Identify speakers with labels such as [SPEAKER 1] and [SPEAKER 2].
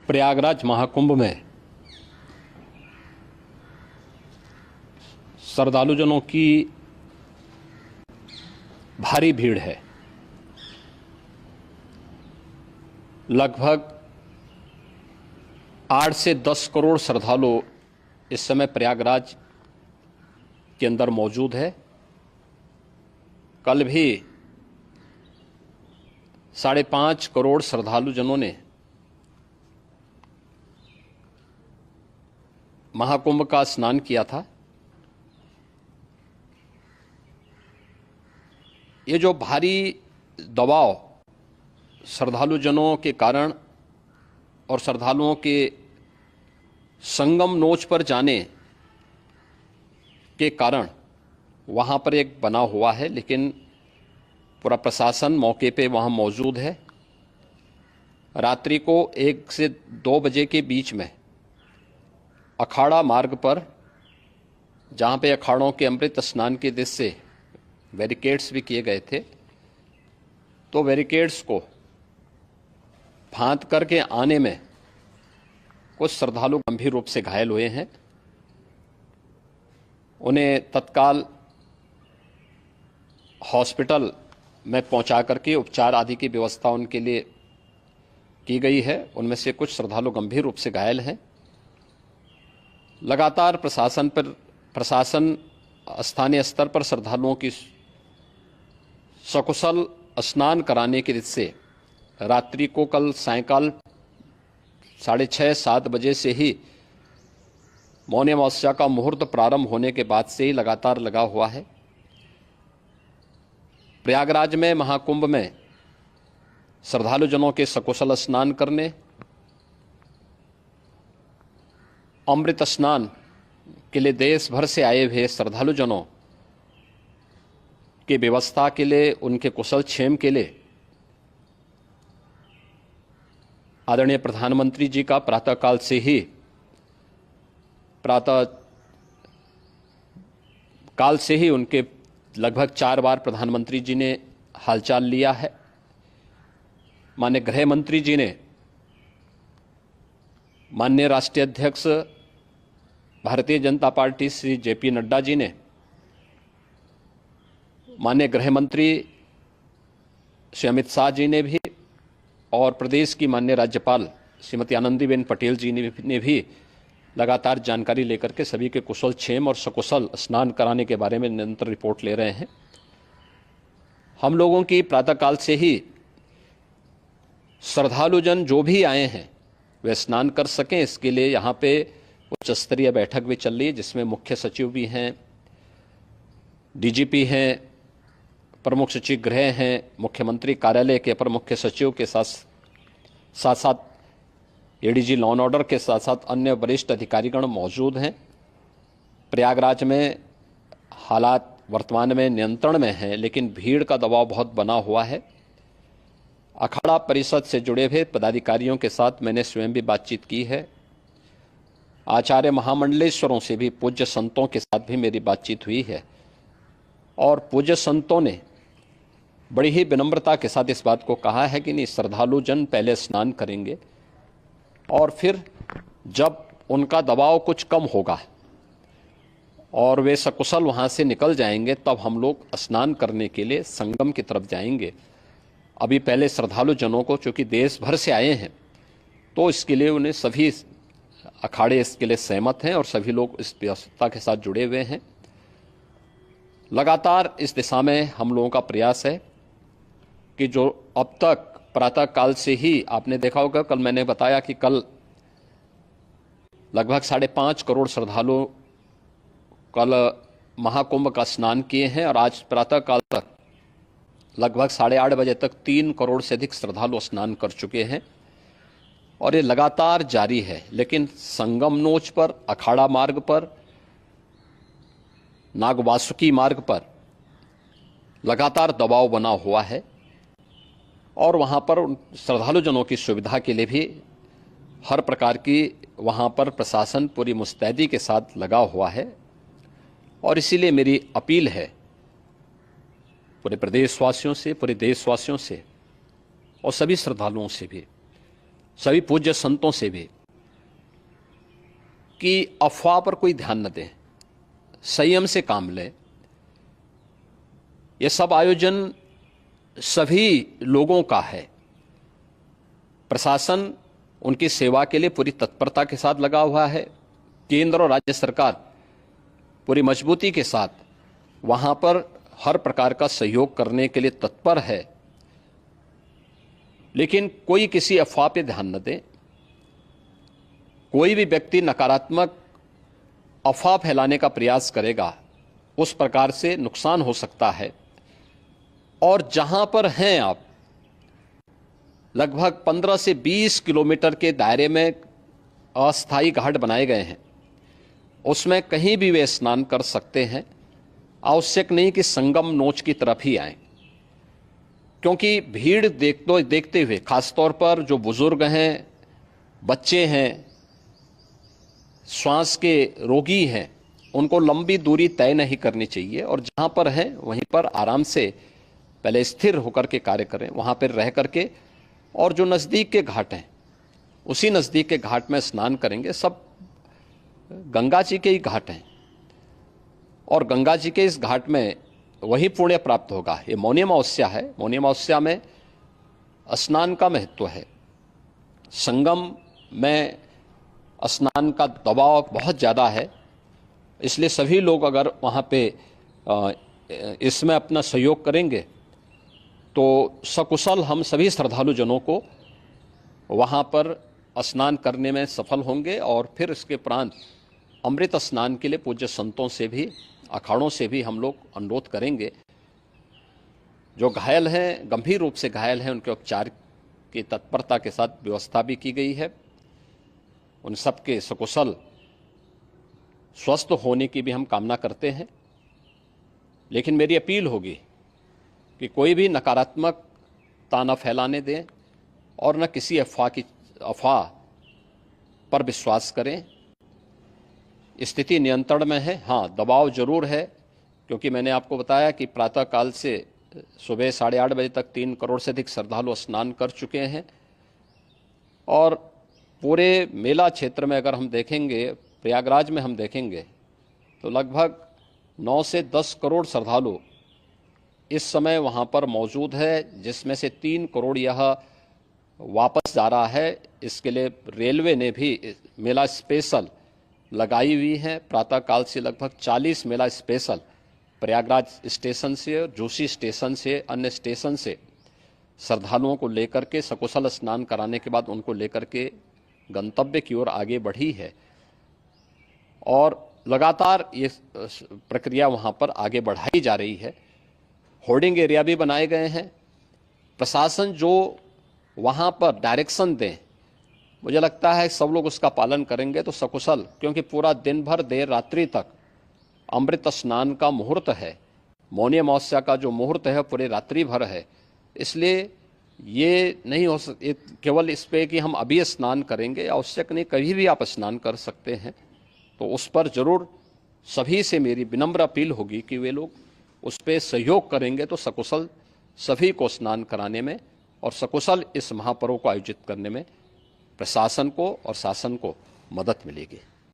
[SPEAKER 1] प्रयागराज महाकुंभ में श्रद्धालुजनों की भारी भीड़ है। लगभग 8 से 10 करोड़ श्रद्धालु इस समय प्रयागराज के अंदर मौजूद है। कल भी 5.5 करोड़ श्रद्धालुजनों ने महाकुंभ का स्नान किया था। ये जो भारी दबाव श्रद्धालुजनों के कारण और श्रद्धालुओं के संगम नोच पर जाने के कारण वहाँ पर एक बना हुआ है, लेकिन पूरा प्रशासन मौके पे वहाँ मौजूद है। रात्रि को 1 से 2 बजे के बीच में अखाड़ा मार्ग पर, जहाँ पे अखाड़ों के अमृत स्नान के दृश्य से बैरिकेड्स भी किए गए थे, तो बैरिकेड्स को फांद करके आने में कुछ श्रद्धालु गंभीर रूप से घायल हुए हैं। उन्हें तत्काल हॉस्पिटल में पहुंचा करके उपचार आदि की व्यवस्था उनके लिए की गई है। उनमें से कुछ श्रद्धालु गंभीर रूप से घायल हैं। लगातार प्रशासन स्थानीय स्तर पर श्रद्धालुओं की सकुशल स्नान कराने के दृष्टि से रात्रि को कल सायंकाल 6:30-7 बजे से ही मौनी अमावस्या का मुहूर्त प्रारंभ होने के बाद से ही लगातार लगा हुआ है। प्रयागराज में महाकुंभ में श्रद्धालुजनों के सकुशल स्नान करने, अमृत स्नान के लिए देश भर से आए हुए श्रद्धालुजनों की व्यवस्था के लिए, उनके कुशल क्षेम के लिए आदरणीय प्रधानमंत्री जी का प्रातःकाल से ही उनके लगभग 4 बार प्रधानमंत्री जी ने हालचाल लिया है। माननीय गृह मंत्री जी ने, माननीय राष्ट्रीय अध्यक्ष भारतीय जनता पार्टी श्री जेपी नड्डा जी ने, माननीय गृह मंत्री श्री अमित शाह जी ने भी, और प्रदेश की माननीय राज्यपाल श्रीमती आनंदीबेन पटेल जी ने भी लगातार जानकारी लेकर के सभी के कुशल क्षेम और सकुशल स्नान कराने के बारे में निरंतर रिपोर्ट ले रहे हैं। हम लोगों की प्रातःकाल से ही श्रद्धालुजन जो भी आए हैं वे स्नान कर सकें, इसके लिए यहाँ पे उच्च स्तरीय बैठक भी चल रही है, जिसमें मुख्य सचिव भी हैं, डीजीपी हैं, प्रमुख सचिव गृह हैं, मुख्यमंत्री कार्यालय के अपर मुख्य सचिव के साथ एडीजी लॉ एंड ऑर्डर के साथ साथ अन्य वरिष्ठ अधिकारीगण मौजूद हैं। प्रयागराज में हालात वर्तमान में नियंत्रण में हैं, लेकिन भीड़ का दबाव बहुत बना हुआ है। अखाड़ा परिषद से जुड़े हुए पदाधिकारियों के साथ मैंने स्वयं भी बातचीत की है। आचार्य महामंडलेश्वरों से भी, पूज्य संतों के साथ भी मेरी बातचीत हुई है, और पूज्य संतों ने बड़ी ही विनम्रता के साथ इस बात को कहा है कि नहीं, श्रद्धालु जन पहले स्नान करेंगे और फिर जब उनका दबाव कुछ कम होगा और वे सकुशल वहाँ से निकल जाएंगे, तब हम लोग स्नान करने के लिए संगम की तरफ जाएंगे। अभी पहले श्रद्धालु जनों को, चूँकि देश भर से आए हैं, तो इसके लिए उन्हें सभी अखाड़े इसके लिए सहमत हैं और सभी लोग इस व्यवस्था के साथ जुड़े हुए हैं। लगातार इस दिशा में हम लोगों का प्रयास है कि जो अब तक प्रातःकाल से ही आपने देखा होगा, कल मैंने बताया कि कल लगभग 5.5 करोड़ श्रद्धालु कल महाकुंभ का स्नान किए हैं, और आज प्रातःकाल तक लगभग 8:30 बजे तक 3 करोड़ से अधिक श्रद्धालु स्नान कर चुके हैं, और ये लगातार जारी है। लेकिन संगम नोच पर, अखाड़ा मार्ग पर, नागवासुकी मार्ग पर लगातार दबाव बना हुआ है, और वहाँ पर श्रद्धालुजनों की सुविधा के लिए भी हर प्रकार की वहाँ पर प्रशासन पूरी मुस्तैदी के साथ लगा हुआ है। और इसीलिए मेरी अपील है पूरे प्रदेशवासियों से, पूरे देशवासियों से और सभी श्रद्धालुओं से भी सभी पूज्य संतों से भी कि अफवाह पर कोई ध्यान न दें, संयम से काम लें। यह सब आयोजन सभी लोगों का है। प्रशासन उनकी सेवा के लिए पूरी तत्परता के साथ लगा हुआ है। केंद्र और राज्य सरकार पूरी मजबूती के साथ वहां पर हर प्रकार का सहयोग करने के लिए तत्पर है। लेकिन कोई किसी अफवाह पे ध्यान न दे। कोई भी व्यक्ति नकारात्मक अफवाह फैलाने का प्रयास करेगा, उस प्रकार से नुकसान हो सकता है। और जहां पर हैं आप, लगभग 15 से 20 किलोमीटर के दायरे में अस्थायी घाट बनाए गए हैं। उसमें कहीं भी वे स्नान कर सकते हैं। आवश्यक नहीं कि संगम नोच की तरफ ही आएं, क्योंकि भीड़ देखते हुए, खासतौर पर जो बुजुर्ग हैं, बच्चे हैं, श्वास के रोगी हैं, उनको लंबी दूरी तय नहीं करनी चाहिए। और जहां पर हैं वहीं पर आराम से पहले स्थिर होकर के कार्य करें, वहां पर रह करके। और जो नज़दीक के घाट हैं, उसी नज़दीक के घाट में स्नान करेंगे। सब गंगा जी के ही घाट हैं और गंगा जी के इस घाट में वही पुण्य प्राप्त होगा। ये मौनी अमावस्या है। मौनी अमावस्या में स्नान का महत्व है। संगम में स्नान का दबाव बहुत ज़्यादा है, इसलिए सभी लोग अगर वहाँ पे इसमें अपना सहयोग करेंगे तो सकुशल हम सभी श्रद्धालु जनों को वहाँ पर स्नान करने में सफल होंगे। और फिर इसके उपरांत अमृत स्नान के लिए पूज्य संतों से भी, अखाड़ों से भी हम लोग अनुरोध करेंगे। जो घायल हैं, गंभीर रूप से घायल हैं, उनके उपचार की तत्परता के साथ व्यवस्था भी की गई है। उन सबके सकुशल स्वस्थ होने की भी हम कामना करते हैं। लेकिन मेरी अपील होगी कि कोई भी नकारात्मकता न फैलाने दें और न किसी अफवाह पर विश्वास करें। स्थिति नियंत्रण में है। हाँ, दबाव जरूर है, क्योंकि मैंने आपको बताया कि प्रातःकाल से सुबह 8:30 बजे तक 3 करोड़ से अधिक श्रद्धालु स्नान कर चुके हैं। और पूरे मेला क्षेत्र में अगर हम देखेंगे, प्रयागराज में हम देखेंगे, तो लगभग 9 से 10 करोड़ श्रद्धालु इस समय वहाँ पर मौजूद है, जिसमें से 3 करोड़ यह वापस जा रहा है। इसके लिए रेलवे ने भी मेला स्पेशल लगाई हुई है। प्रातःकाल से लगभग 40 मेला स्पेशल प्रयागराज स्टेशन से, जोशी स्टेशन से, अन्य स्टेशन से श्रद्धालुओं को लेकर के सकुशल स्नान कराने के बाद उनको लेकर के गंतव्य की ओर आगे बढ़ी है। और लगातार ये प्रक्रिया वहाँ पर आगे बढ़ाई जा रही है। होर्डिंग एरिया भी बनाए गए हैं। प्रशासन जो वहाँ पर डायरेक्शन दें, मुझे लगता है सब लोग उसका पालन करेंगे तो सकुशल, क्योंकि पूरा दिन भर देर रात्रि तक अमृत स्नान का मुहूर्त है। मौनी अमावस्या का जो मुहूर्त है पूरे रात्रि भर है। इसलिए ये नहीं हो केवल इस पे कि हम अभी स्नान करेंगे, आवश्यक नहीं, कभी भी आप स्नान कर सकते हैं। तो उस पर जरूर सभी से मेरी विनम्र अपील होगी कि वे लोग उस पर सहयोग करेंगे तो सकुशल सभी को स्नान कराने में और सकुशल इस महापर्व को आयोजित करने में प्रशासन को और शासन को मदद मिलेगी।